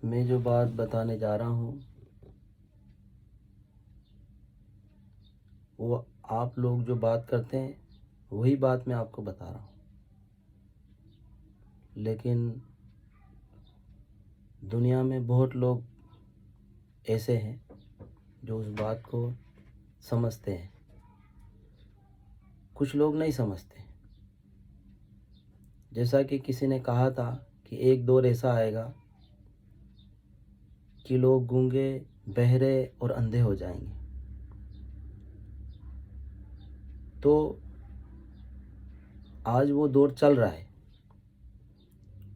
मैं जो बात बताने जा रहा हूँ वो आप लोग जो बात करते हैं वही बात मैं आपको बता रहा हूँ, लेकिन दुनिया में बहुत लोग ऐसे हैं जो उस बात को समझते हैं, कुछ लोग नहीं समझते। जैसा कि किसी ने कहा था कि एक दौर ऐसा आएगा कि लोग गूंगे, बहरे और अंधे हो जाएंगे। तो आज वो दौर चल रहा है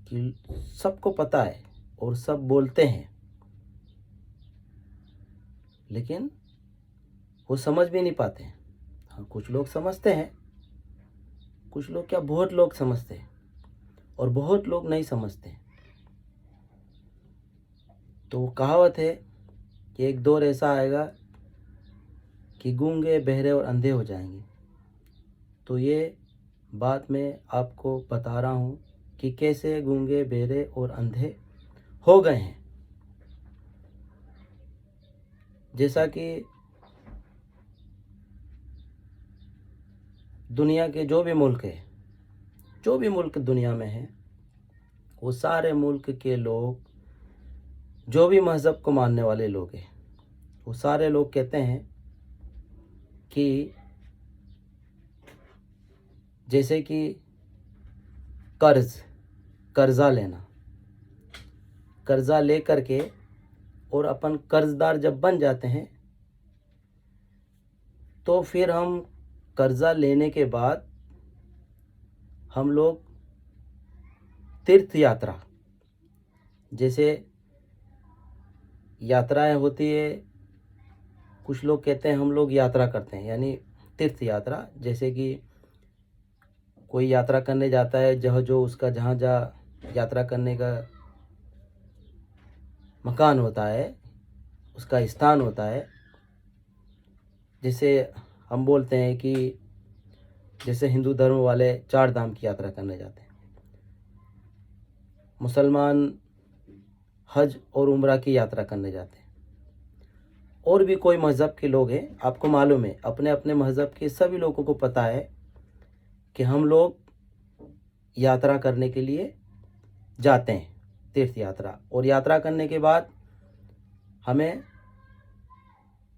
कि सबको पता है और सब बोलते हैं, लेकिन वो समझ भी नहीं पाते हैं। हाँ, कुछ लोग समझते हैं, कुछ लोग क्या बहुत लोग समझते हैं और बहुत लोग नहीं समझते। तो वो कहावत है कि एक दौर ऐसा आएगा कि गूंगे, बहरे और अंधे हो जाएंगे। तो ये बात मैं आपको बता रहा हूँ कि कैसे गूंगे, बहरे और अंधे हो गए हैं। जैसा कि दुनिया के जो भी मुल्क है, जो भी मुल्क दुनिया में है, वो सारे मुल्क के लोग, जो भी मज़हब को मानने वाले लोग हैं, वो सारे लोग कहते हैं कि जैसे कि कर्ज़ा लेना, कर्ज़ा ले करके और अपन कर्ज़दार जब बन जाते हैं तो फिर हम कर्ज़ा लेने के बाद हम लोग तीर्थ यात्रा, जैसे यात्राएं होती है, कुछ लोग कहते हैं हम लोग यात्रा करते हैं, यानी तीर्थ यात्रा। जैसे कि कोई यात्रा करने जाता है, जहाँ जो उसका जहाँ जहाँ यात्रा करने का मकान होता है, उसका स्थान होता है। जैसे हम बोलते हैं कि जैसे हिंदू धर्म वाले 4 धाम की यात्रा करने जाते हैं, मुसलमान हज और उम्रा की यात्रा करने जाते हैं, और भी कोई मज़हब के लोग हैं। आपको मालूम है, अपने अपने मज़हब के सभी लोगों को पता है कि हम लोग यात्रा करने के लिए जाते हैं, तीर्थ यात्रा। और यात्रा करने के बाद हमें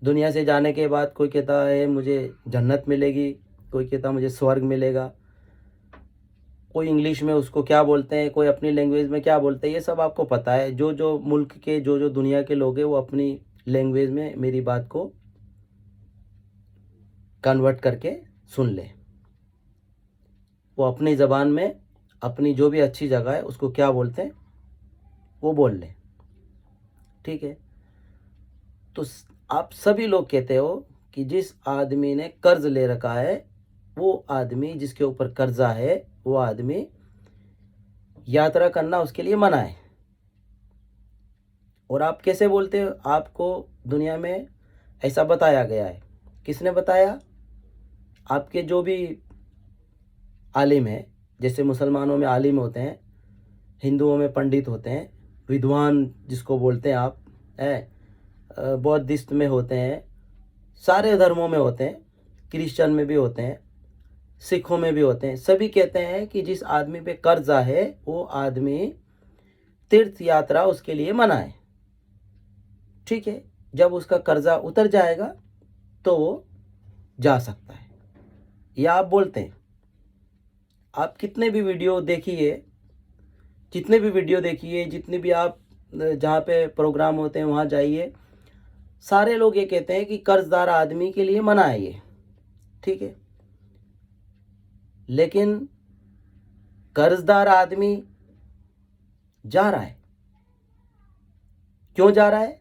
दुनिया से जाने के बाद कोई कहता है मुझे जन्नत मिलेगी, कोई कहता मुझे स्वर्ग मिलेगा, कोई इंग्लिश में उसको क्या बोलते हैं, कोई अपनी लैंग्वेज में क्या बोलते हैं, ये सब आपको पता है। जो जो मुल्क के, जो जो दुनिया के लोग हैं, वो अपनी लैंग्वेज में मेरी बात को कन्वर्ट करके सुन ले। वो अपनी ज़बान में अपनी जो भी अच्छी जगह है उसको क्या बोलते हैं वो बोल ले, ठीक है। तो आप सभी लोग कहते हो कि जिस आदमी ने कर्ज ले रखा है, वो आदमी, जिसके ऊपर कर्जा है, वो आदमी यात्रा करना उसके लिए मना है। और आप कैसे बोलते हो? आपको दुनिया में ऐसा बताया गया है। किसने बताया? आपके जो भी आलिम है, जैसे मुसलमानों में आलिम होते हैं, हिंदुओं में पंडित होते हैं, विद्वान जिसको बोलते हैं आप, है, बौद्धिस्ट में होते हैं, सारे धर्मों में होते हैं, क्रिश्चियन में भी होते हैं, सिखों में भी होते हैं। सभी कहते हैं कि जिस आदमी पे कर्जा है वो आदमी तीर्थ यात्रा उसके लिए मना है, ठीक है। जब उसका कर्जा उतर जाएगा तो वो जा सकता है। या आप बोलते हैं, आप कितने भी वीडियो देखिए, जितने भी वीडियो देखिए, जितने भी आप जहाँ पे प्रोग्राम होते हैं वहाँ जाइए, सारे लोग ये कहते हैं कि कर्जदार आदमी के लिए मना है ये, ठीक है। लेकिन कर्जदार आदमी जा रहा है। क्यों जा रहा है?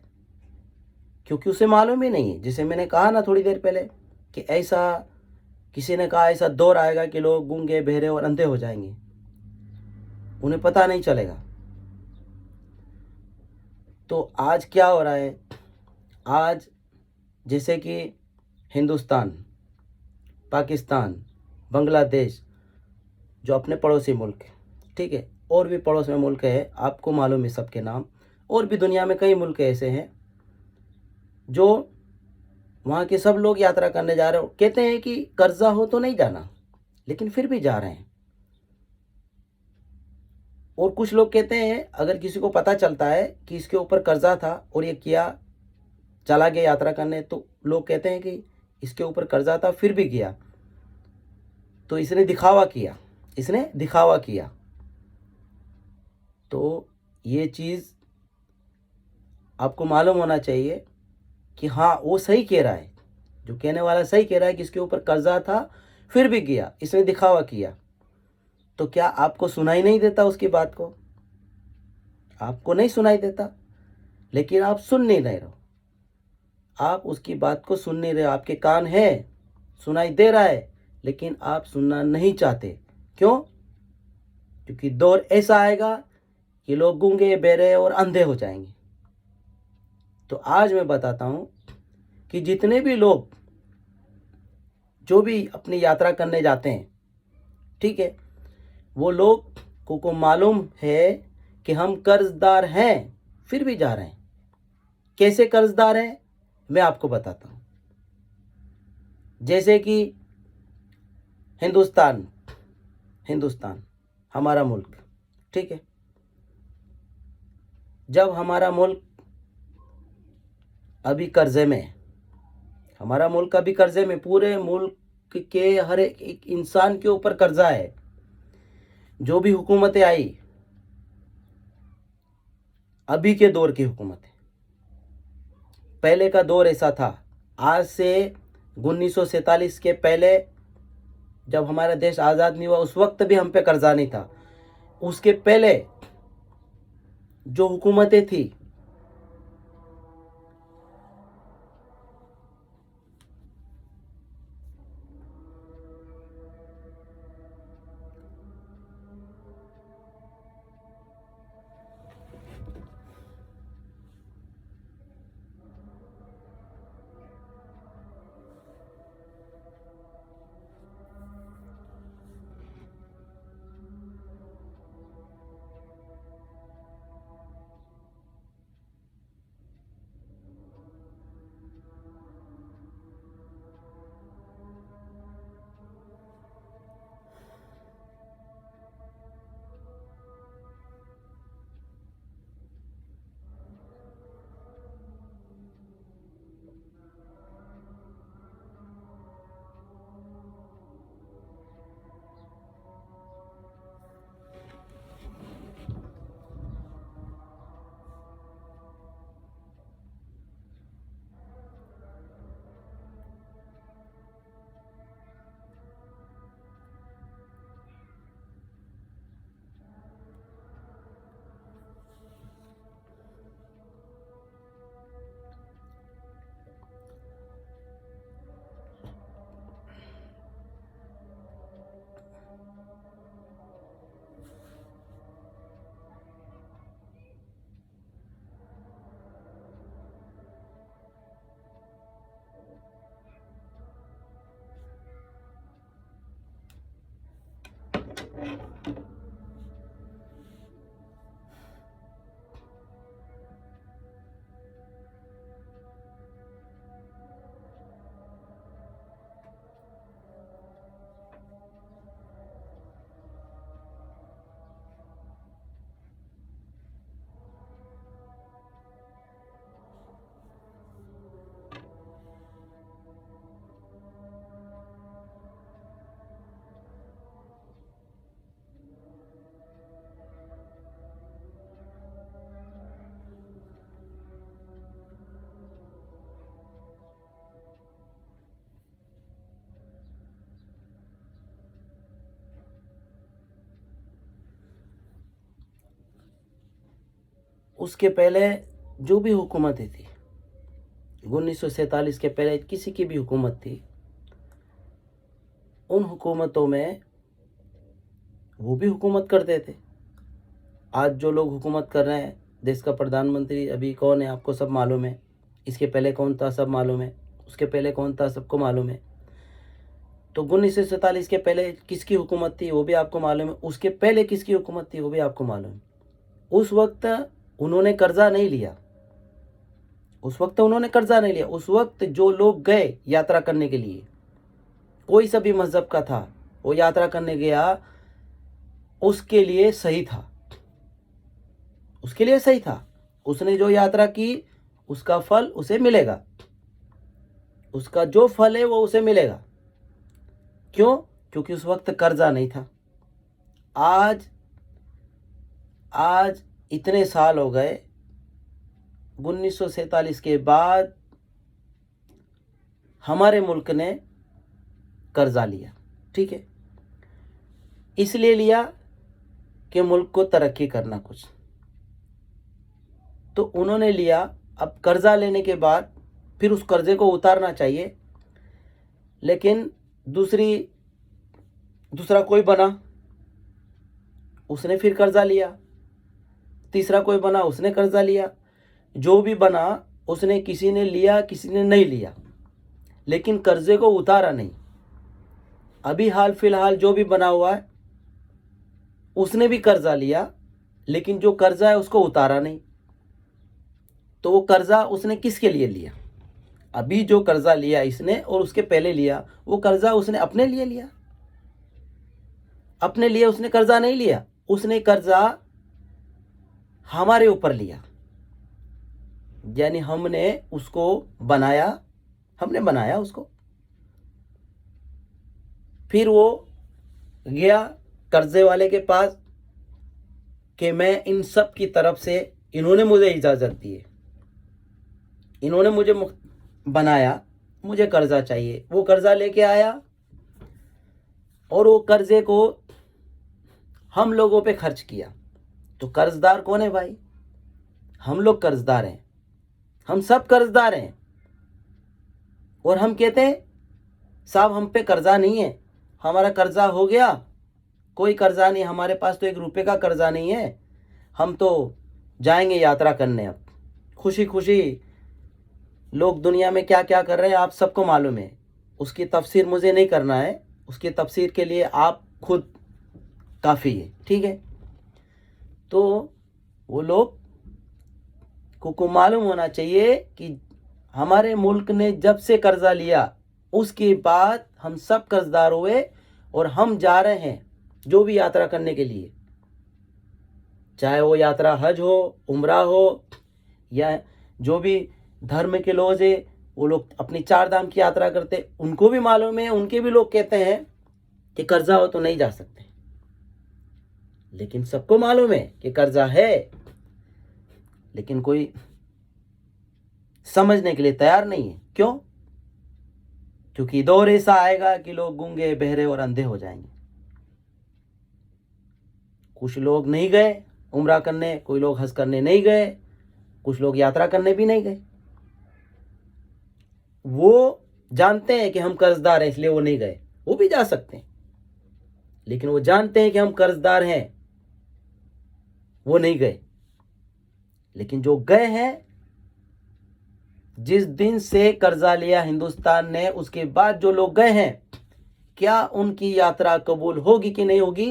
क्योंकि उसे मालूम ही नहीं है। जैसे मैंने कहा ना थोड़ी देर पहले कि ऐसा किसी ने कहा ऐसा दौर आएगा कि लोग गूंगे, बहरे और अंधे हो जाएंगे, उन्हें पता नहीं चलेगा। तो आज क्या हो रहा है? आज जैसे कि हिंदुस्तान, पाकिस्तान, बांग्लादेश, जो अपने पड़ोसी मुल्क है, ठीक है, और भी पड़ोस में मुल्क है, आपको मालूम है सबके नाम। और भी दुनिया में कई मुल्क ऐसे हैं जो वहाँ के सब लोग यात्रा करने जा रहे हो, कहते हैं कि कर्जा हो तो नहीं जाना, लेकिन फिर भी जा रहे हैं। और कुछ लोग कहते हैं अगर किसी को पता चलता है कि इसके ऊपर कर्जा था और ये किया, चला गया यात्रा करने, तो लोग कहते हैं कि इसके ऊपर कर्जा था फिर भी गया, तो इसने दिखावा किया, इसने दिखावा किया। तो ये चीज़ आपको मालूम होना चाहिए कि हाँ, वो सही कह रहा है, जो कहने वाला सही कह रहा है कि इसके ऊपर कर्जा था फिर भी गया, इसने दिखावा किया। तो क्या आपको सुनाई नहीं देता उसकी बात को? आपको नहीं सुनाई देता, लेकिन आप सुन नहीं रहे हो, आप उसकी बात को सुन नहीं रहे हो। आपके कान है, सुनाई दे रहा है, लेकिन आप सुनना नहीं चाहते। क्यों? क्योंकि दौर ऐसा आएगा कि लोग गूंगे, बहरे और अंधे हो जाएंगे। तो आज मैं बताता हूं कि जितने भी लोग जो भी अपनी यात्रा करने जाते हैं, ठीक है, वो लोग को मालूम है कि हम कर्जदार हैं फिर भी जा रहे हैं। कैसे कर्जदार हैं मैं आपको बताता हूं। जैसे कि हिंदुस्तान हमारा मुल्क, ठीक है, जब हमारा मुल्क अभी कर्जे में है, हमारा मुल्क अभी कर्जे में, पूरे मुल्क के हर एक इंसान के ऊपर कर्जा है। जो भी हुकूमतें आई, अभी के दौर की हुकूमत है, पहले का दौर ऐसा था। आज से 1947 के पहले जब हमारा देश आज़ाद नहीं हुआ, उस वक्त भी हम पे कर्जा नहीं था। उसके पहले जो हुकूमतें थी, उसके पहले जो भी हुकूमतें थी, 1947 के पहले किसी की भी हुकूमत थी, उन हुकूमतों में वो भी हुकूमत करते थे। आज जो लोग हुकूमत कर रहे हैं, देश का प्रधानमंत्री अभी कौन है आपको सब मालूम है, इसके पहले कौन था सब मालूम है, उसके पहले कौन था सबको मालूम है। तो 1947 के पहले किसकी हुकूमत थी वो भी आपको मालूम है, उसके पहले किसकी हुकूमत थी वो भी आपको मालूम है। उस वक्त उन्होंने कर्जा नहीं लिया, उस वक्त उन्होंने कर्जा नहीं लिया। उस वक्त जो लोग गए यात्रा करने के लिए, कोई सा भी मजहब का था, वो यात्रा करने गया, उसके लिए सही था, उसके लिए सही था। उसने जो यात्रा की उसका फल उसे मिलेगा, उसका जो फल है वो उसे मिलेगा। क्यों? क्योंकि उस वक्त कर्जा नहीं था। आज इतने साल हो गए, 1947 के बाद हमारे मुल्क ने कर्जा लिया। ठीक है, इसलिए लिया कि मुल्क को तरक्की करना कुछ, तो उन्होंने लिया। अब कर्जा लेने के बाद फिर उस कर्जे को उतारना चाहिए, लेकिन दूसरा कोई बना, उसने फिर कर्जा लिया। तीसरा कोई बना, उसने कर्जा लिया। जो भी बना उसने, किसी ने लिया किसी ने नहीं लिया, लेकिन कर्जे को उतारा नहीं। अभी हाल फिलहाल जो भी बना हुआ है उसने भी कर्जा लिया, लेकिन जो कर्जा है उसको उतारा नहीं। तो वो कर्जा उसने किसके लिए लिया? अभी जो कर्जा लिया इसने और उसके पहले लिया, वो कर्जा उसने अपने लिए लिया। अपने लिए उसने कर्जा नहीं लिया, उसने कर्जा हमारे ऊपर लिया। यानी हमने उसको बनाया, हमने बनाया उसको। फिर वो गया कर्जे वाले के पास कि मैं इन सब की तरफ से, इन्होंने मुझे इजाज़त दी है, इन्होंने मुझे बनाया, मुझे कर्जा चाहिए। वो कर्जा लेके आया और वो कर्जे को हम लोगों पे खर्च किया। तो कर्जदार कौन है भाई? हम लोग कर्जदार हैं, हम सब कर्जदार हैं। और हम कहते हैं साहब हम पे कर्जा नहीं है, हमारा कर्जा हो गया। कोई कर्जा नहीं, हमारे पास तो 1 रुपये का कर्जा नहीं है, हम तो जाएंगे यात्रा करने। अब खुशी खुशी लोग दुनिया में क्या क्या कर रहे हैं आप सबको मालूम है। उसकी तफसीर मुझे नहीं करना है, उसकी तफसीर के लिए आप खुद काफ़ी है। ठीक है, तो वो लोग को मालूम होना चाहिए कि हमारे मुल्क ने जब से कर्जा लिया उसके बाद हम सब कर्जदार हुए, और हम जा रहे हैं जो भी यात्रा करने के लिए, चाहे वो यात्रा हज हो, उम्रा हो, या जो भी धर्म के लोग हैं वो लोग अपनी 4 धाम की यात्रा करते, उनको भी मालूम है, उनके भी लोग कहते हैं कि कर्जा हो तो नहीं जा सकते। लेकिन सबको मालूम है कि कर्जा है, लेकिन कोई समझने के लिए तैयार नहीं है। क्यों? क्योंकि दौर ऐसा आएगा कि लोग गूंगे, बहरे और अंधे हो जाएंगे। कुछ लोग नहीं गए उम्रा करने, कोई लोग हज करने नहीं गए, कुछ लोग यात्रा करने भी नहीं गए। वो जानते हैं कि हम कर्जदार हैं इसलिए वो नहीं गए, वो भी जा सकते हैं, लेकिन वो जानते हैं कि हम कर्जदार हैं, वो नहीं गए। लेकिन जो गए हैं, जिस दिन से कर्जा लिया हिंदुस्तान ने, उसके बाद जो लोग गए हैं, क्या उनकी यात्रा कबूल होगी कि नहीं होगी,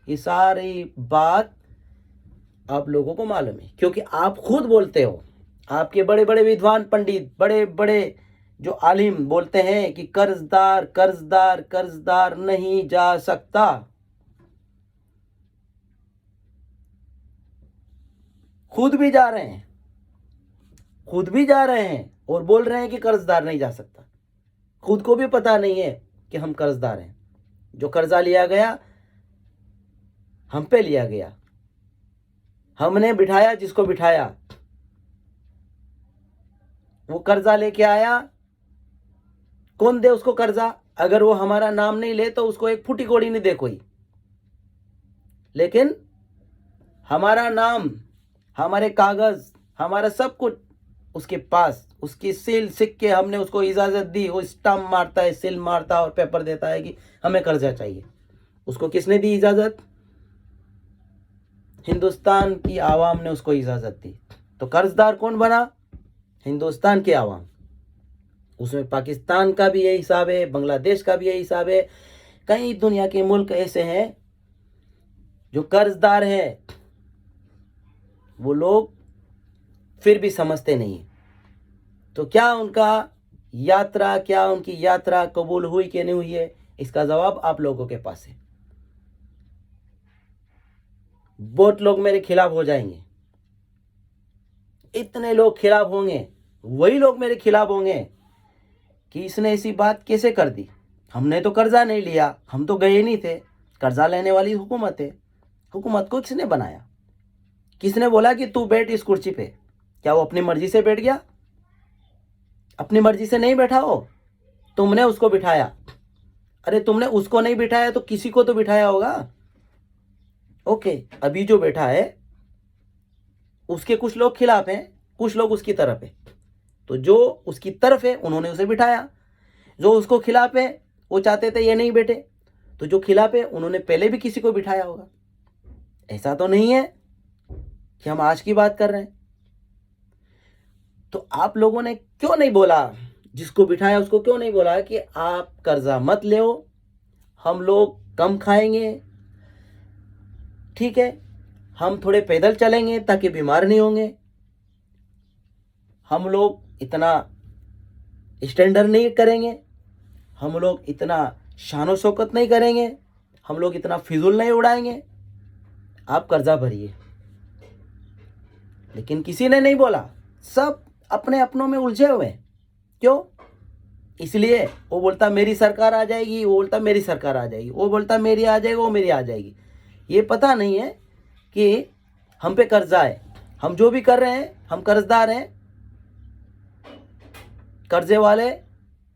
ये सारी बात आप लोगों को मालूम है। क्योंकि आप खुद बोलते हो, आपके बड़े बड़े विद्वान पंडित, बड़े बड़े जो आलिम बोलते हैं कि कर्जदार कर्जदार कर्जदार नहीं जा सकता। खुद भी जा रहे हैं, खुद भी जा रहे हैं और बोल रहे हैं कि कर्जदार नहीं जा सकता। खुद को भी पता नहीं है कि हम कर्जदार हैं। जो कर्जा लिया गया हम पे लिया गया, हमने बिठाया जिसको बिठाया, वो कर्जा लेके आया, कौन दे उसको कर्जा? अगर वो हमारा नाम नहीं ले तो उसको एक फूटी कोड़ी नहीं दे कोई। लेकिन हमारा नाम, हमारे कागज, हमारा सब कुछ उसके पास, उसकी सील सिक्के, हमने उसको इजाज़त दी, वो स्टाम्प मारता है, सील मारता है और पेपर देता है कि हमें कर्जा चाहिए। उसको किसने दी इजाज़त? हिंदुस्तान की आवाम ने उसको इजाज़त दी। तो कर्जदार कौन बना? हिंदुस्तान की आवाम। उसमें पाकिस्तान का भी यही हिसाब है, बांग्लादेश का भी यही हिसाब है। कई दुनिया के मुल्क ऐसे हैं जो कर्जदार हैं। वो लोग फिर भी समझते नहीं हैं। तो क्या उनकी यात्रा कबूल हुई कि नहीं हुई है, इसका जवाब आप लोगों के पास है। बहुत लोग मेरे खिलाफ हो जाएंगे, इतने लोग खिलाफ होंगे, वही लोग मेरे खिलाफ होंगे कि इसने ऐसी बात कैसे कर दी। हमने तो कर्जा नहीं लिया, हम तो गए नहीं थे। कर्जा लेने वाली हुकूमत है। हुकूमत को किसने बनाया? किसने बोला कि तू बैठ इस कुर्सी पे? क्या वो अपनी मर्जी से बैठ गया? अपनी मर्जी से नहीं बैठा हो, तुमने उसको बिठाया। अरे तुमने उसको नहीं बिठाया तो किसी को तो बिठाया होगा। ओके, अभी जो बैठा है उसके कुछ लोग खिलाफ हैं, कुछ लोग उसकी तरफ है। तो जो उसकी तरफ है उन्होंने उसे बिठाया, जो उसको खिलाफ है वो चाहते थे ये नहीं बैठे, तो जो खिलाफ है उन्होंने पहले भी किसी को बिठाया होगा। ऐसा तो नहीं है कि हम आज की बात कर रहे हैं। तो आप लोगों ने क्यों नहीं बोला, जिसको बिठाया उसको क्यों नहीं बोला कि आप कर्जा मत लो, हम लोग कम खाएंगे, ठीक है, हम थोड़े पैदल चलेंगे ताकि बीमार नहीं होंगे, हम लोग इतना स्टैंडर्ड नहीं करेंगे, हम लोग इतना शानो शौकत नहीं करेंगे, हम लोग इतना फिजूल नहीं उड़ाएंगे, आप कर्जा भरिए। लेकिन किसी ने नहीं बोला, सब अपने अपनों में उलझे हुए हैं। क्यों? इसलिए वो बोलता मेरी सरकार आ जाएगी, वो बोलता मेरी सरकार आ जाएगी, वो बोलता मेरी आ जाएगी, वो मेरी आ जाएगी। ये पता नहीं है कि हम पे कर्जा है, हम जो भी कर रहे हैं हम कर्जदार हैं। कर्जे वाले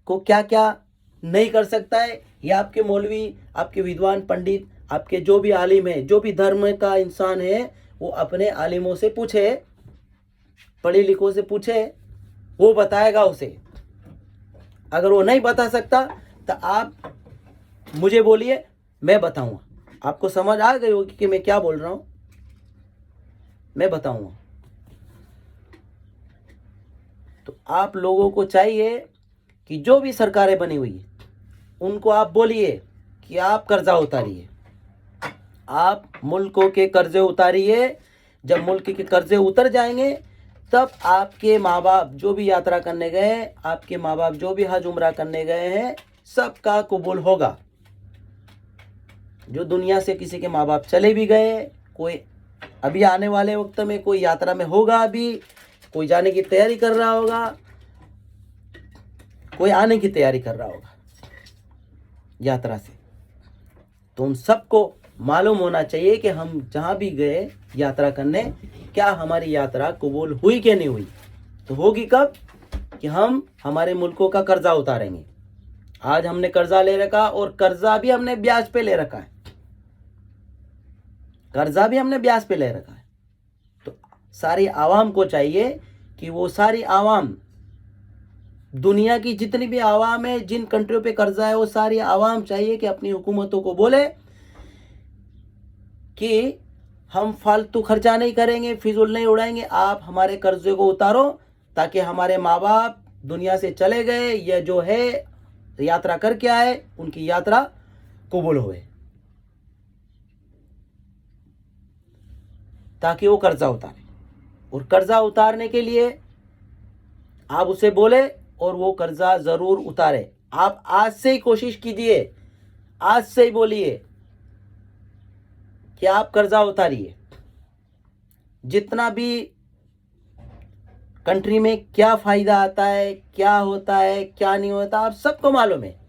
को क्या क्या नहीं कर सकता है, या आपके मौलवी, आपके विद्वान पंडित, आपके जो भी आलिम है, जो भी धर्म का इंसान है, वो अपने आलिमों से पूछे, पढ़े लिखों से पूछे, वो बताएगा उसे। अगर वो नहीं बता सकता तो आप मुझे बोलिए, मैं बताऊंगा। आपको समझ आ गई होगी कि मैं क्या बोल रहा हूं, मैं बताऊंगा। तो आप लोगों को चाहिए कि जो भी सरकारें बनी हुई है उनको आप बोलिए कि आप कर्जा उतारिए, आप मुल्कों के कर्जे उतारिए। जब मुल्क के कर्जे उतर जाएंगे तब आपके माँ बाप जो भी यात्रा करने गए, आपके माँ बाप जो भी हज उम्रा करने गए हैं, सबका कबूल होगा। जो दुनिया से किसी के माँ बाप चले भी गए, कोई अभी आने वाले वक्त में कोई यात्रा में होगा, अभी कोई जाने की तैयारी कर रहा होगा, कोई आने की तैयारी कर रहा होगा यात्रा से। तो उन सबको मालूम होना चाहिए कि हम जहाँ भी गए यात्रा करने, क्या हमारी यात्रा कबूल हुई कि नहीं हुई। तो होगी कब? कि हम हमारे मुल्कों का कर्जा उतारेंगे। आज हमने कर्जा ले रखा, और कर्जा भी हमने ब्याज पे ले रखा है, कर्जा भी हमने ब्याज पे ले रखा है। तो सारी आवाम को चाहिए कि वो सारी आवाम, दुनिया की जितनी भी आवाम है, जिन कंट्रियों पे कर्जा है, वो सारी आवाम चाहिए कि अपनी हुकूमतों को बोले कि हम फालतू खर्चा नहीं करेंगे, फिजूल नहीं उड़ाएंगे, आप हमारे कर्जे को उतारो, ताकि हमारे माँ बाप दुनिया से चले गए या जो है यात्रा करके आए, उनकी यात्रा कबूल होए, ताकि वो कर्जा उतारे। और कर्जा उतारने के लिए आप उसे बोले और वो कर्जा जरूर उतारे। आप आज से ही कोशिश कीजिए, आज से ही बोलिए कि आप कर्जा उतारिए। जितना भी कंट्री में क्या फायदा आता है, क्या होता है, क्या नहीं होता, आप सबको मालूम है,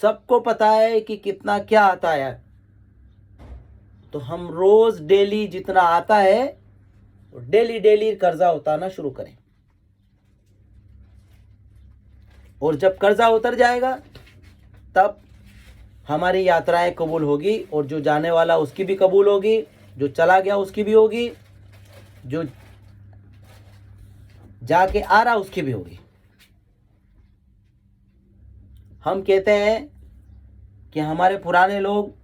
सबको पता है कि कितना क्या आता है। तो हम रोज डेली जितना आता है डेली डेली कर्जा उतारना शुरू करें, और जब कर्जा उतर जाएगा तब हमारी यात्राएं कबूल होगी, और जो जाने वाला उसकी भी कबूल होगी, जो चला गया उसकी भी होगी, जो जाके आ रहा उसकी भी होगी। हम कहते हैं कि हमारे पुराने लोग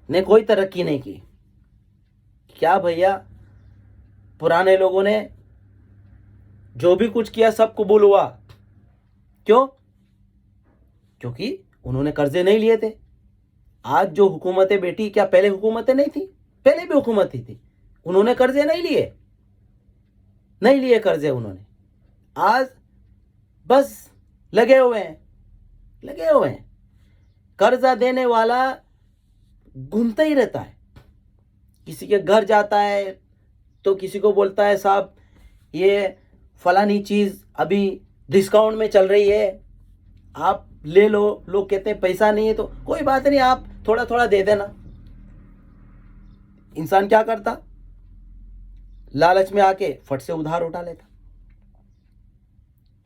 ने कोई तरक्की नहीं की। क्या भैया, पुराने लोगों ने जो भी कुछ किया सब कबूल हुआ। क्यों? क्योंकि उन्होंने कर्जे नहीं लिए थे। आज जो हुकूमतें बैठी, क्या पहले हुकूमतें नहीं थी? पहले भी हुकूमत थी। उन्होंने कर्जे नहीं लिए, नहीं लिए कर्जे उन्होंने। आज बस लगे हुए हैं, लगे हुए हैं। कर्जा देने वाला घूमता ही रहता है, किसी के घर जाता है तो किसी को बोलता है साहब ये फलानी चीज़ अभी डिस्काउंट में चल रही है, आप ले लो। लोग कहते हैं पैसा नहीं है तो कोई बात नहीं, आप थोड़ा थोड़ा दे देना। इंसान क्या करता, लालच में आके फट से उधार उठा लेता।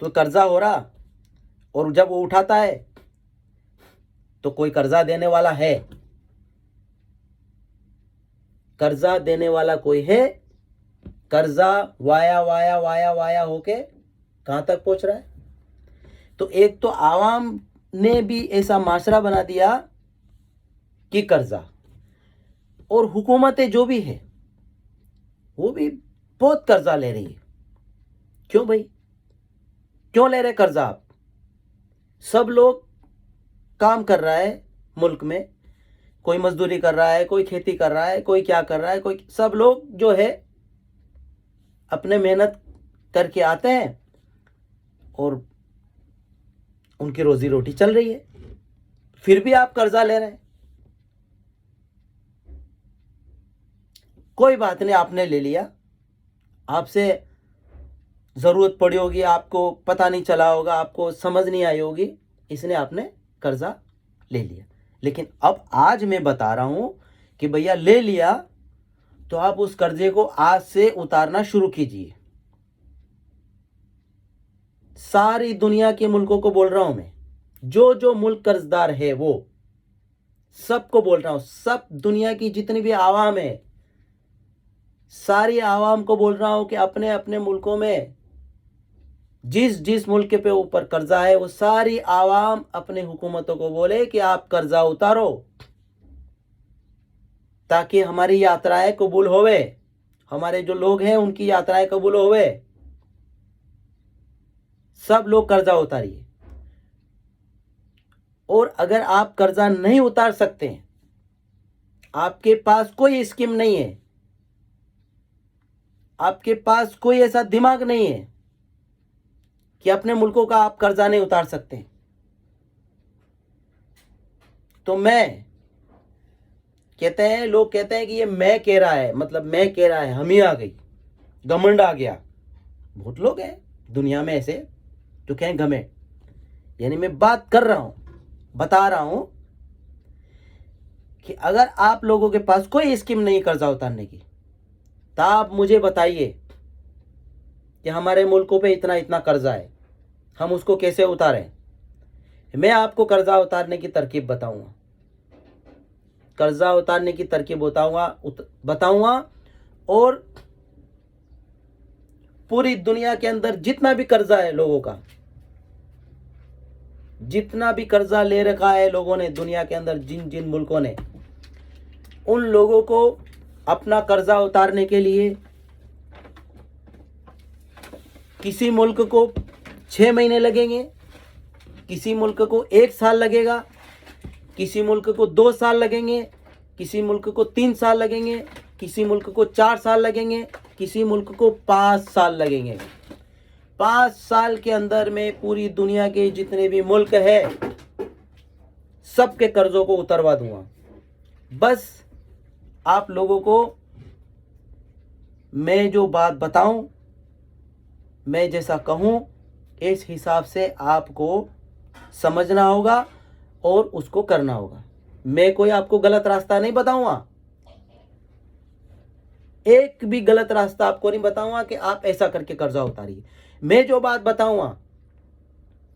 तो कर्जा हो रहा, और जब वो उठाता है तो कोई कर्जा देने वाला है, कर्जा देने वाला कोई है। कर्जा वाया वाया वाया वाया होके कहां तक पहुंच रहा है। तो एक तो आवाम ने भी ऐसा माशरा बना दिया कि कर्जा, और हुकूमतें जो भी है वो भी बहुत कर्जा ले रही है। क्यों भाई, क्यों ले रहे कर्जा आप? सब लोग काम कर रहा है मुल्क में, कोई मजदूरी कर रहा है, कोई खेती कर रहा है, कोई क्या कर रहा है, कोई, सब लोग जो है अपने मेहनत करके आते हैं और उनकी रोजी रोटी चल रही है, फिर भी आप कर्जा ले रहे हैं। कोई बात नहीं, आपने ले लिया, आपसे ज़रूरत पड़ी होगी, आपको पता नहीं चला होगा, आपको समझ नहीं आई होगी, इसने आपने कर्जा ले लिया। लेकिन अब आज मैं बता रहा हूं कि भैया ले लिया तो आप उस कर्जे को आज से उतारना शुरू कीजिए। सारी दुनिया के मुल्कों को बोल रहा हूं मैं, जो जो मुल्क कर्जदार है वो सबको बोल रहा हूं, सब दुनिया की जितनी भी आवाम है, सारी आवाम को बोल रहा हूं कि अपने अपने मुल्कों में जिस जिस मुल्क पे ऊपर कर्जा है वो सारी आवाम अपने हुकूमतों को बोले कि आप कर्जा उतारो, ताकि हमारी यात्राएं कबूल होवे, हमारे जो लोग हैं उनकी यात्राएं कबूल होवे। सब लोग कर्जा उतारिए। और अगर आप कर्जा नहीं उतार सकते, आपके पास कोई स्कीम नहीं है, आपके पास कोई ऐसा दिमाग नहीं है कि अपने मुल्कों का आप कर्जा नहीं उतार सकते, तो मैं कहते हैं, लोग कहते हैं कि ये मैं कह रहा है, मतलब मैं कह रहा है, हम ही आ गई, घमंड आ गया। बहुत लोग हैं दुनिया में ऐसे जो कहें घमंड, यानी मैं बात कर रहा हूं, बता रहा हूं कि अगर आप लोगों के पास कोई स्कीम नहीं कर्जा उतारने की, तो आप मुझे बताइए कि हमारे मुल्कों पे इतना इतना कर्जा है, हम उसको कैसे उतारें। मैं आपको कर्जा उतारने की तरकीब बताऊंगा, कर्जा उतारने की तरकीब बताऊंगा। और पूरी दुनिया के अंदर जितना भी कर्जा है लोगों का, जितना भी कर्जा ले रखा है लोगों ने दुनिया के अंदर, जिन जिन मुल्कों ने, उन लोगों को अपना कर्जा उतारने के लिए किसी मुल्क को 6 महीने लगेंगे, किसी मुल्क को 1 साल लगेगा, किसी मुल्क को 2 साल लगेंगे, किसी मुल्क को 3 साल लगेंगे, किसी मुल्क को 4 साल लगेंगे, किसी मुल्क को 5 साल लगेंगे। 5 साल के अंदर में पूरी दुनिया के जितने भी मुल्क है सबके कर्जों को उतरवा दूंगा। बस आप लोगों को मैं जो बात बताऊं, मैं जैसा कहूं, इस हिसाब से आपको समझना होगा और उसको करना होगा। मैं कोई आपको गलत रास्ता नहीं बताऊंगा, एक भी गलत रास्ता आपको नहीं बताऊंगा कि आप ऐसा करके कर्जा उतारिए। मैं जो बात बताऊंगा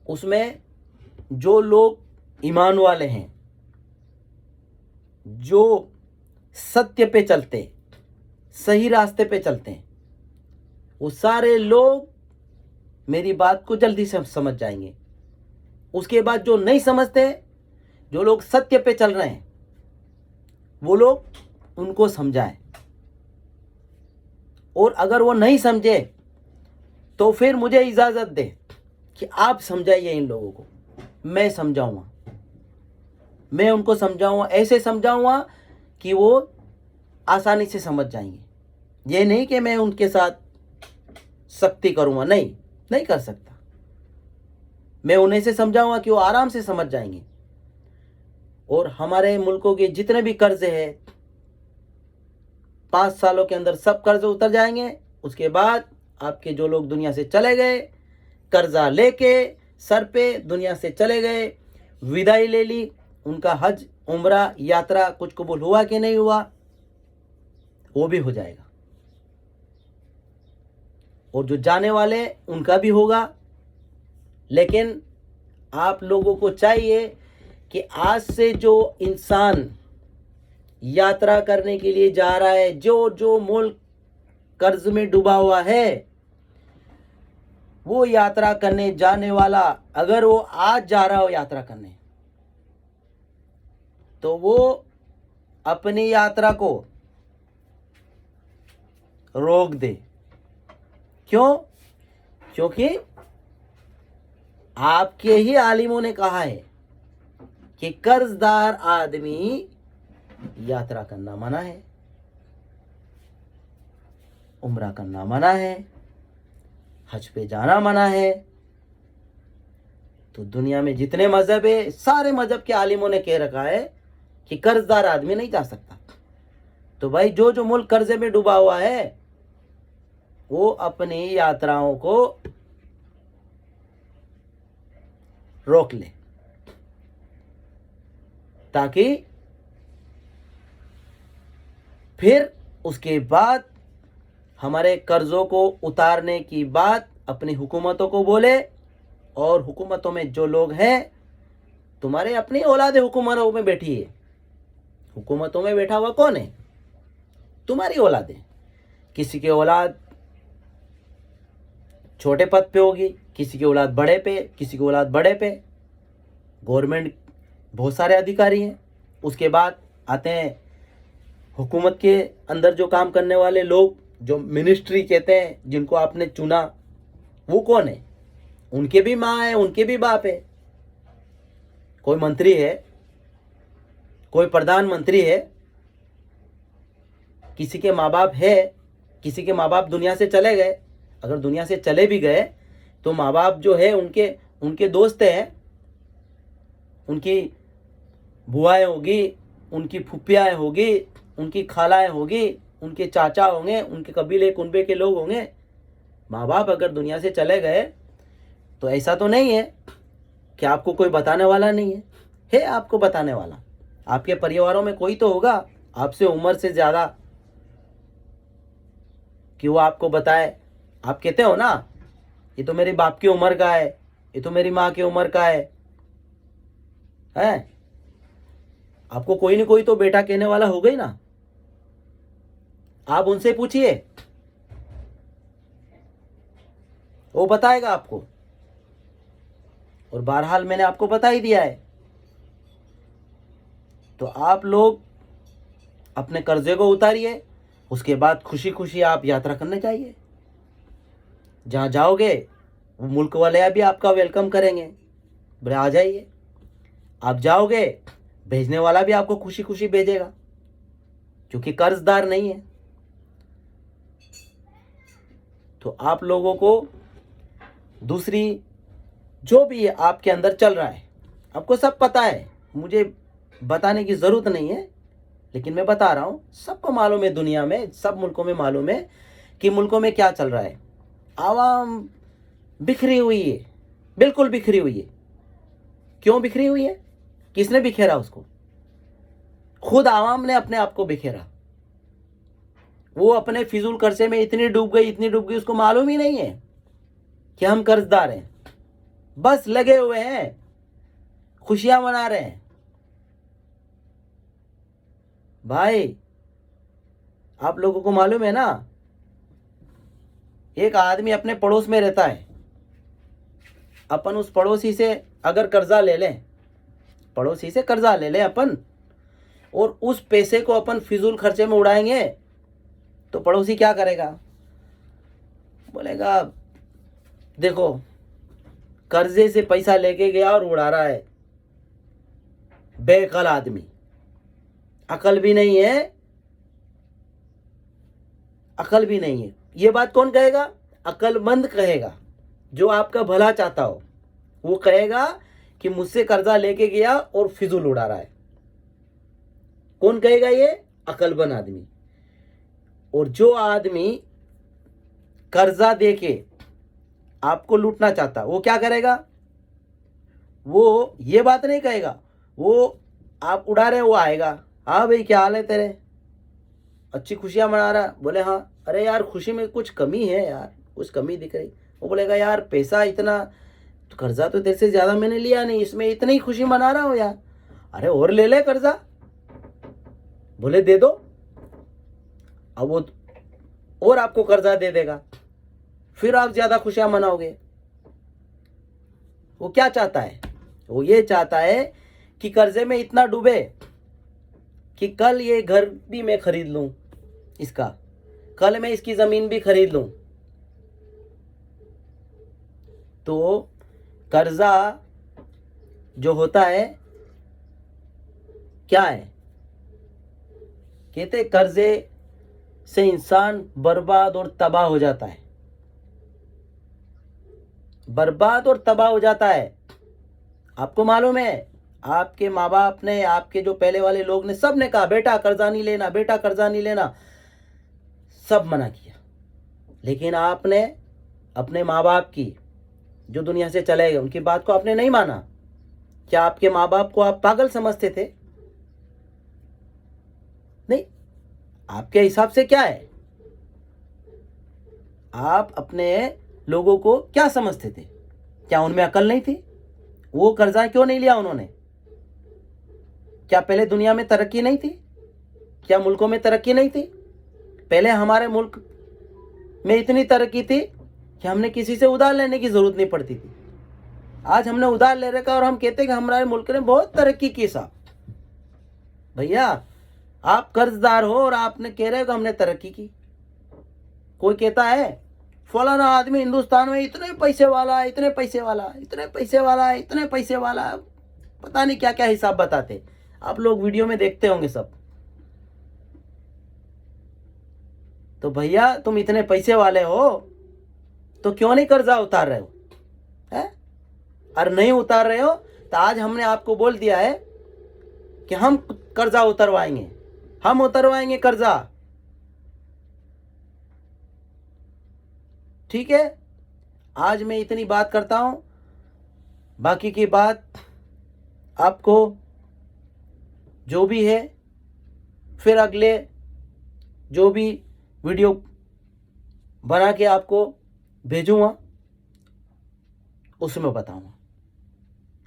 उसमें जो लोग ईमान वाले हैं, जो सत्य पे चलते, सही रास्ते पे चलते हैं, वो सारे लोग मेरी बात को जल्दी से समझ जाएंगे। उसके बाद जो नहीं समझते, जो लोग सत्य पे चल रहे हैं, वो लोग उनको समझाएं। और अगर वो नहीं समझे तो फिर मुझे इजाज़त दे कि आप समझाइए इन लोगों को। मैं समझाऊंगा, मैं उनको समझाऊंगा, ऐसे समझाऊंगा कि वो आसानी से समझ जाएंगे। ये नहीं कि मैं उनके साथ सख्ती करूँगा, नहीं, नहीं कर सकता। मैं उन्हें से समझाऊंगा कि वो आराम से समझ जाएंगे। और हमारे मुल्कों के जितने भी कर्ज है 5 सालों के अंदर सब कर्ज उतर जाएंगे। उसके बाद आपके जो लोग दुनिया से चले गए, कर्जा लेके सर पे दुनिया से चले गए, विदाई ले ली, उनका हज उम्रा यात्रा कुछ कबूल हुआ कि नहीं हुआ, वो भी हो जाएगा। और जो जाने वाले उनका भी होगा। लेकिन आप लोगों को चाहिए कि आज से जो इंसान यात्रा करने के लिए जा रहा है, जो मुल्क कर्ज में डूबा हुआ है, वो यात्रा करने जाने वाला अगर वो आज जा रहा हो यात्रा करने, तो वो अपनी यात्रा को रोक दे। क्यों? क्योंकि आपके ही आलिमों ने कहा है कि कर्जदार आदमी यात्रा करना मना है, उम्रा करना मना है, हज पे जाना मना है। तो दुनिया में जितने मजहब है, सारे मजहब के आलिमों ने कह रखा है कि कर्जदार आदमी नहीं जा सकता। तो भाई जो मुल्क कर्जे में डूबा हुआ है, वो अपनी यात्राओं को रोक ले, ताकि फिर उसके बाद हमारे कर्जों को उतारने की बात अपनी हुकूमतों को बोले। और हुकूमतों में जो लोग हैं, तुम्हारे अपनी औलाद हुकूमतों में बैठी है, हुकूमतों में बैठा हुआ कौन है? तुम्हारी औलाद है। किसी की औलाद छोटे पद पे होगी, किसी की औलाद बड़े पे, किसी की औलाद बड़े पे। गवर्नमेंट बहुत सारे अधिकारी हैं। उसके बाद आते हैं हुकूमत के अंदर जो काम करने वाले लोग, जो मिनिस्ट्री कहते हैं, जिनको आपने चुना, वो कौन है? उनके भी माँ है, उनके भी बाप है। कोई मंत्री है, कोई प्रधानमंत्री है, किसी के माँ बाप है, किसी के माँ बाप दुनिया से चले गए। अगर दुनिया से चले भी गए तो माँ बाप जो है उनके दोस्त हैं, उनकी बुआएं होगी, उनकी फुफियाएँ होगी, उनकी खालाएँ होगी, उनके चाचा होंगे, उनके कबीले कुनबे के लोग होंगे। माँ बाप अगर दुनिया से चले गए तो ऐसा तो नहीं है कि आपको कोई बताने वाला नहीं है आपको बताने वाला। आपके परिवारों में कोई तो होगा आपसे उम्र से ज़्यादा, कि वो आपको बताए। आप कहते हो ना, ये तो मेरे बाप की उम्र का है, ये तो मेरी माँ की उम्र का है। आपको कोई ना कोई तो बेटा कहने वाला होगा ही ना। आप उनसे पूछिए, वो बताएगा आपको। और बहरहाल मैंने आपको बता ही दिया है। तो आप लोग अपने कर्जे को उतारिए, उसके बाद खुशी खुशी आप यात्रा करने जाइए। जहाँ जाओगे वो मुल्क वाले भी आपका वेलकम करेंगे, बोले आ जाइए। आप जाओगे, भेजने वाला भी आपको खुशी खुशी भेजेगा, क्योंकि कर्जदार नहीं है। तो आप लोगों को दूसरी जो भी आपके अंदर चल रहा है, आपको सब पता है, मुझे बताने की ज़रूरत नहीं है, लेकिन मैं बता रहा हूँ। सबको मालूम है, दुनिया में सब मुल्कों में मालूम है कि मुल्कों में क्या चल रहा है। आवाम बिखरी हुई है, बिल्कुल बिखरी हुई है। क्यों बिखरी हुई है? किसने बिखेरा उसको? खुद आवाम ने अपने आप को बिखेरा। वो अपने फिजूल खर्चे में इतनी डूब गई, उसको मालूम ही नहीं है कि हम कर्जदार हैं। बस लगे हुए हैं, खुशियां मना रहे हैं। भाई आप लोगों को मालूम है ना, एक आदमी अपने पड़ोस में रहता है, अपन उस पड़ोसी से अगर कर्जा ले लें, पड़ोसी से कर्जा ले लें अपन, और उस पैसे को अपन फिजूल खर्चे में उड़ाएंगे, तो पड़ोसी क्या करेगा? बोलेगा देखो, कर्जे से पैसा लेके गया और उड़ा रहा है, बेअकल आदमी, अकल भी नहीं है अकल भी नहीं है। ये बात कौन कहेगा? अक्लमंद कहेगा, जो आपका भला चाहता हो। वो कहेगा कि मुझसे कर्जा लेके गया और फिजूल उड़ा रहा है। कौन कहेगा? ये अक्लमंद आदमी। और जो आदमी कर्जा देके आपको लूटना चाहता, वो क्या करेगा? वो ये बात नहीं कहेगा। वो आप उड़ा रहे, वो आएगा, हाँ भाई क्या हाल है तेरे, अच्छी खुशियां मना रहा? बोले हाँ। अरे यार खुशी में कुछ कमी है यार, कुछ कमी दिख रही। वो बोलेगा यार पैसा इतना, तो कर्जा तो तेरे से ज़्यादा मैंने लिया नहीं, इसमें इतनी ही खुशी मना रहा हूँ यार। अरे और ले ले कर्जा। बोले दे दो। अब वो और आपको कर्जा दे देगा, फिर आप ज़्यादा खुशियां मनाओगे। वो क्या चाहता है? वो ये चाहता है कि कर्जे में इतना डूबे कि कल ये घर भी मैं खरीद लूं इसका, कल मैं इसकी ज़मीन भी खरीद लूं। तो कर्जा जो होता है क्या है? कहते कर्जे से इंसान बर्बाद और तबाह हो जाता है, बर्बाद और तबाह हो जाता है। आपको मालूम है, आपके माँ बाप ने, आपके जो पहले वाले लोग ने, सब ने कहा बेटा कर्जा नहीं लेना, बेटा कर्जा नहीं लेना, सब मना किया। लेकिन आपने अपने माँ बाप की, जो दुनिया से चले गए, उनकी बात को आपने नहीं माना। क्या आपके माँ बाप को आप पागल समझते थे? नहीं। आपके हिसाब से क्या है? आप अपने लोगों को क्या समझते थे? क्या उनमें अकल नहीं थी? वो कर्जा क्यों नहीं लिया उन्होंने? क्या पहले दुनिया में तरक्की नहीं थी? क्या मुल्कों में तरक्की नहीं थी? पहले हमारे मुल्क में इतनी तरक्की थी कि हमने किसी से उधार लेने की जरूरत नहीं पड़ती थी। आज हमने उधार ले रखा और हम कहते हैं कि हमारे मुल्क ने बहुत तरक्की की। साहब भैया, आप कर्जदार हो और आपने कह रहे हो कि हमने तरक्की की। कोई कहता है फलाना आदमी हिंदुस्तान में इतने पैसे वाला, इतने पैसे वाला, इतने पैसे वाला, इतने पैसे वाला, पता नहीं क्या क्या हिसाब बताते। आप लोग वीडियो में देखते होंगे सब। तो भैया तुम इतने पैसे वाले हो तो क्यों नहीं कर्जा उतार रहे हो? है? और नहीं उतार रहे हो तो आज हमने आपको बोल दिया है कि हम कर्जा उतरवाएंगे, हम उतरवाएंगे कर्जा। ठीक है, आज मैं इतनी बात करता हूं, बाकी की बात आपको जो भी है फिर अगले जो भी वीडियो बना के आपको भेजूंगा उसमें बताऊंगा।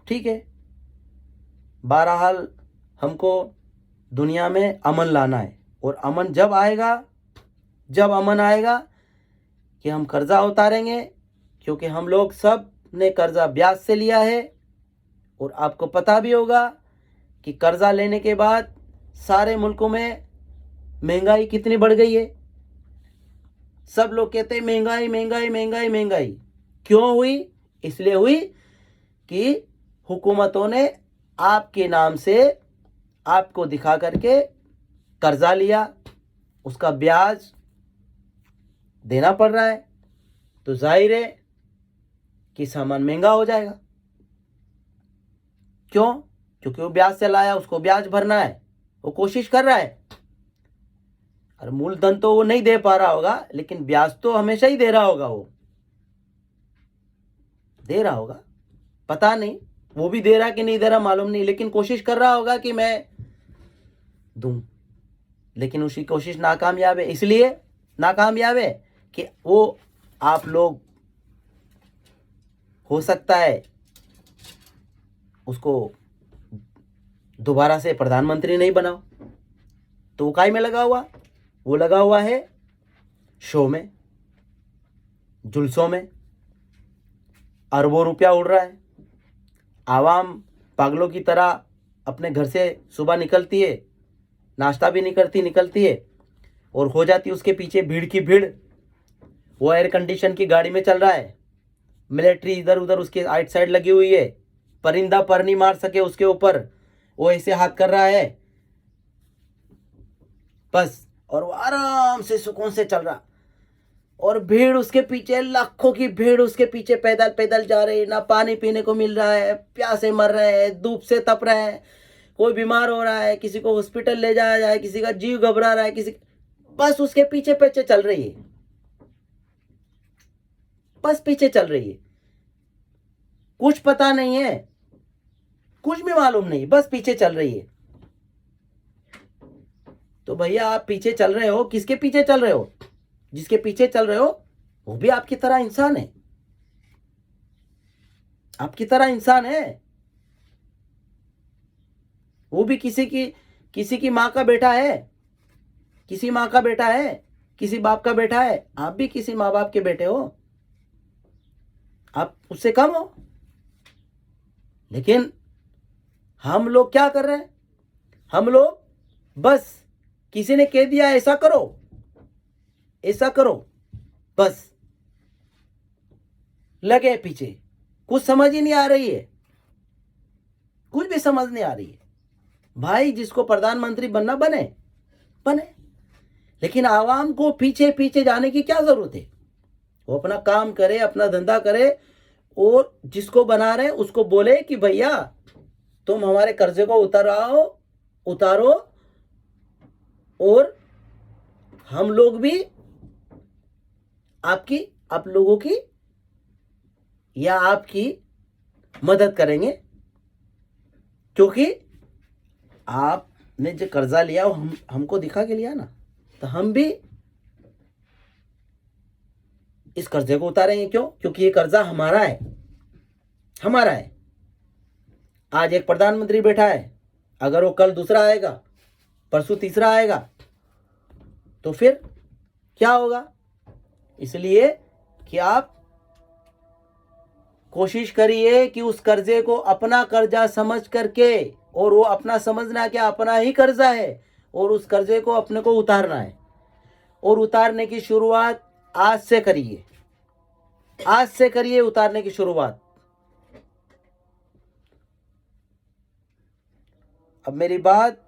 ठीक है, बहरहाल हमको दुनिया में अमन लाना है, और अमन जब आएगा, जब अमन आएगा कि हम कर्जा उतारेंगे, क्योंकि हम लोग सब ने कर्जा ब्याज से लिया है। और आपको पता भी होगा कि कर्जा लेने के बाद सारे मुल्कों में महंगाई कितनी बढ़ गई है। सब लोग कहते हैं महंगाई महंगाई महंगाई महंगाई। क्यों हुई? इसलिए हुई कि हुकूमतों ने आपके नाम से आपको दिखा करके कर्जा लिया, उसका ब्याज देना पड़ रहा है, तो जाहिर है कि सामान महंगा हो जाएगा। क्यों? क्योंकि वो ब्याज से लाया, उसको ब्याज भरना है, वो कोशिश कर रहा है। और मूलधन तो वो नहीं दे पा रहा होगा, लेकिन ब्याज तो हमेशा ही दे रहा होगा, वो दे रहा होगा। पता नहीं वो भी दे रहा कि नहीं दे रहा मालूम नहीं, लेकिन कोशिश कर रहा होगा कि मैं दूं। लेकिन उसकी कोशिश नाकामयाब है। इसलिए नाकामयाब है कि वो आप लोग, हो सकता है उसको दोबारा से प्रधानमंत्री नहीं बनाओ, तो वो काय में लगा हुआ? वो लगा हुआ है शो में, जुलसों में, अरबों रुपया उड़ रहा है। आवाम पागलों की तरह अपने घर से सुबह निकलती है, नाश्ता भी नहीं करती, निकलती है और हो जाती उसके पीछे भीड़ की भीड़। वो एयर कंडीशन की गाड़ी में चल रहा है, मिलिट्री इधर उधर उसके आइट साइड लगी हुई है, परिंदा पर नहीं मार सके उसके ऊपर, वो ऐसे हाथ कर रहा है। बस और वो आराम से सुकून से चल रहा, और भीड़ उसके पीछे, लाखों की भीड़ उसके पीछे पैदल पैदल जा रही, ना पानी पीने को मिल रहा है, प्यासे मर रहे हैं, धूप से तप रहे हैं, कोई बीमार हो रहा है, किसी को हॉस्पिटल ले जाया जाए, किसी का जीव घबरा रहा है, किसी, बस उसके पीछे पीछे चल रही है, बस पीछे चल रही है। कुछ पता नहीं है, कुछ भी मालूम नहीं, बस पीछे चल रही है। तो भैया आप पीछे चल रहे हो, किसके पीछे चल रहे हो? जिसके पीछे चल रहे हो वो भी आपकी तरह इंसान है, आपकी तरह इंसान है। वो भी किसी की माँ का बेटा है, किसी माँ का बेटा है, किसी बाप का बेटा है। आप भी किसी माँ बाप के बेटे हो, आप उससे कम हो। लेकिन हम लोग क्या कर रहे हैं? हम लोग बस किसी ने कह दिया ऐसा करो, ऐसा करो, बस लगे पीछे। कुछ समझ ही नहीं आ रही है, कुछ भी समझ नहीं आ रही है। भाई जिसको प्रधानमंत्री बनना बने बने, लेकिन आवाम को पीछे पीछे जाने की क्या जरूरत है? वो अपना काम करे, अपना धंधा करे, और जिसको बना रहे उसको बोले कि भैया तुम हमारे कर्जे को उतारो, और हम लोग भी आप लोगों की या आपकी मदद करेंगे, क्योंकि आपने जो कर्जा लिया वो हमको दिखा के लिया ना, तो हम भी इस कर्जे को उतारेंगे। क्यों? क्योंकि ये कर्जा हमारा है, हमारा है। आज एक प्रधानमंत्री बैठा है, अगर वो कल दूसरा आएगा, परसों तीसरा आएगा, तो फिर क्या होगा? इसलिए कि आप कोशिश करिए कि उस कर्जे को अपना कर्जा समझ करके, और वो अपना समझना क्या, अपना ही कर्जा है, और उस कर्जे को अपने को उतारना है। और उतारने की शुरुआत आज से करिए, आज से करिए उतारने की शुरुआत। अब मेरी बात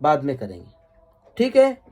बाद में करेंगे, ठीक है?